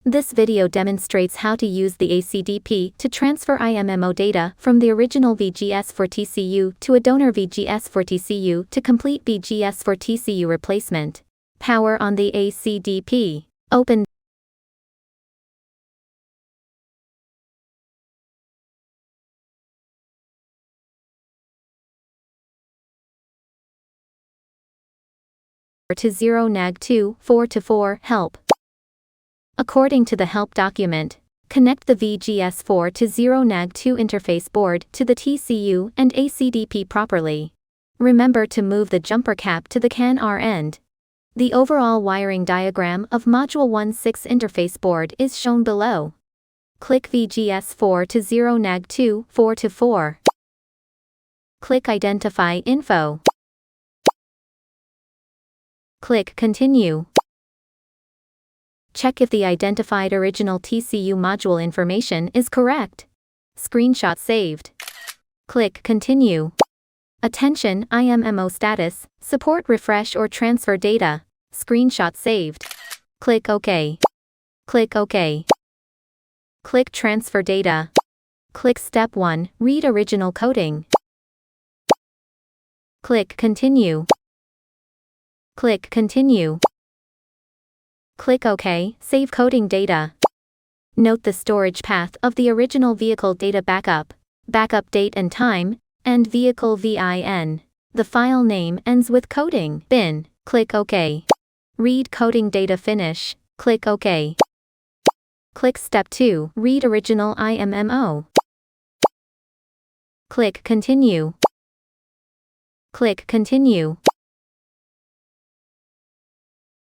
This video demonstrates how to use the ACDP to transfer IMMO data from the original VGS4 TCU to a donor VGS4 TCU to complete VGS4 TCU replacement. Power on the ACDP. Open to 0 NAG2 4-4 help. According to the help document, connect the VGS4 to 0 NAG2 interface board to the TCU and ACDP properly. Remember to move the jumper cap to the CAN R end. The overall wiring diagram of Module 1.6 interface board is shown below. Click VGS4 to 0 NAG2 4-4. Click Identify Info. Click Continue. Check if the identified original TCU module information is correct. Screenshot saved. Click Continue. Attention, IMMO status, support refresh or transfer data. Screenshot saved. Click OK. Click OK. Click Transfer Data. Click Step 1, Read Original Coding. Click Continue. Click Continue. Click OK, Save Coding Data. Note the storage path of the original vehicle data backup date and time, and vehicle VIN. The file name ends with coding bin. Click OK. Read coding data finish. Click OK. Click Step 2, Read Original IMMO. Click Continue. Click Continue.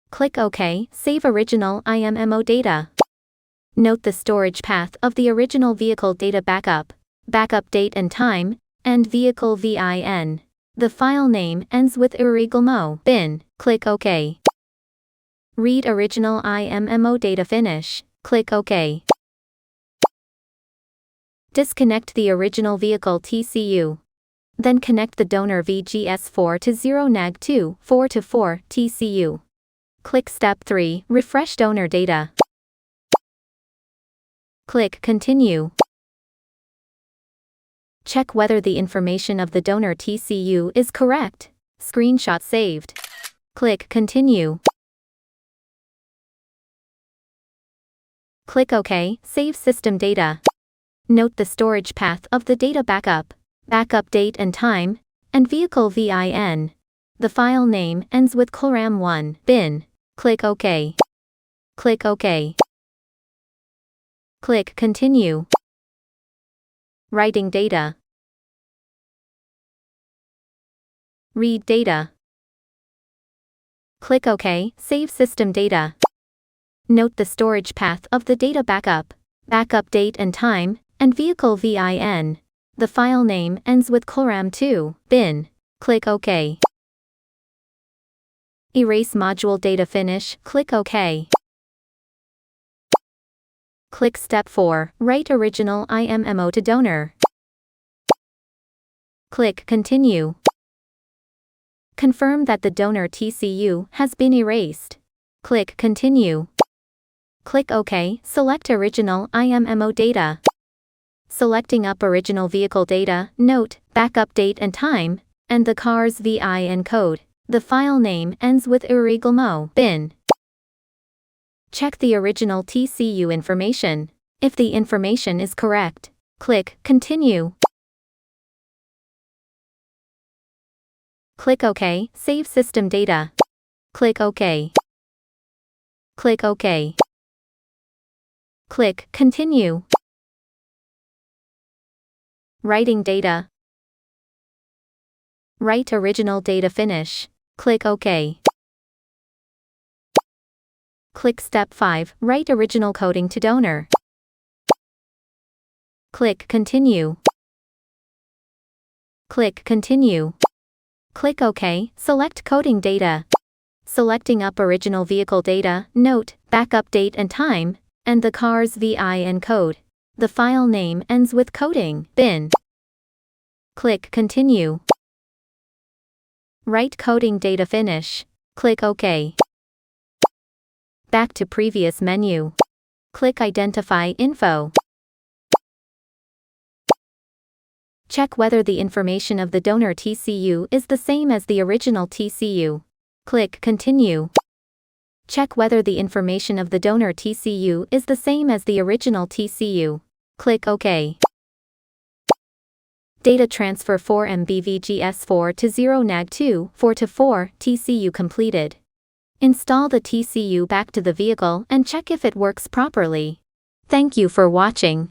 Click OK, Save Original IMMO Data. Note the storage path of the original vehicle data backup date and time, and vehicle VIN. The file name ends with IMMO bin. Click OK. Read Original IMMO Data finish. Click OK. Disconnect the original vehicle TCU. Then connect the donor VGS4 to 0 NAG2 4-4 TCU. Click Step 3, Refresh Donor Data. Click Continue. Check whether the information of the donor TCU is correct. Screenshot saved. Click Continue. Click OK, Save System Data. Note the storage path of the data backup date and time, and vehicle VIN. The file name ends with CLRAM1 bin. Click OK. Click OK. Click Continue. Writing data. Read data. Click OK, Save System Data. Note the storage path of the data backup date and time, and vehicle VIN. The file name ends with CLRAM2 bin. Click OK. Erase module data finish. Click OK. Click Step 4, Write Original IMMO to donor. Click Continue. Confirm that the donor TCU has been erased. Click Continue. Click OK, select Original IMMO data. Selecting up original vehicle data, note, backup date and time, and the car's VIN code. The file name ends with IMMO bin. Check the original TCU information. If the information is correct, click Continue. Click OK, Save System Data. Click OK. Click OK. Click Continue. Writing data. Write original data finish. Click OK. Click Step 5, Write Original Coding to donor. Click Continue. Click Continue. Click OK, select coding data. Selecting up original vehicle data, note, backup date and time, and the car's VIN code. The file name ends with coding bin. Click Continue. Write coding data finish. Click OK. Back to previous menu. Click Identify Info. Check whether the information of the donor TCU is the same as the original TCU. Click Continue. Check whether the information of the donor TCU is the same as the original TCU. Click OK. Data transfer 4MB VGS4-0 NAG2 4-4 TCU completed. Install the TCU back to the vehicle and check if it works properly. Thank you for watching.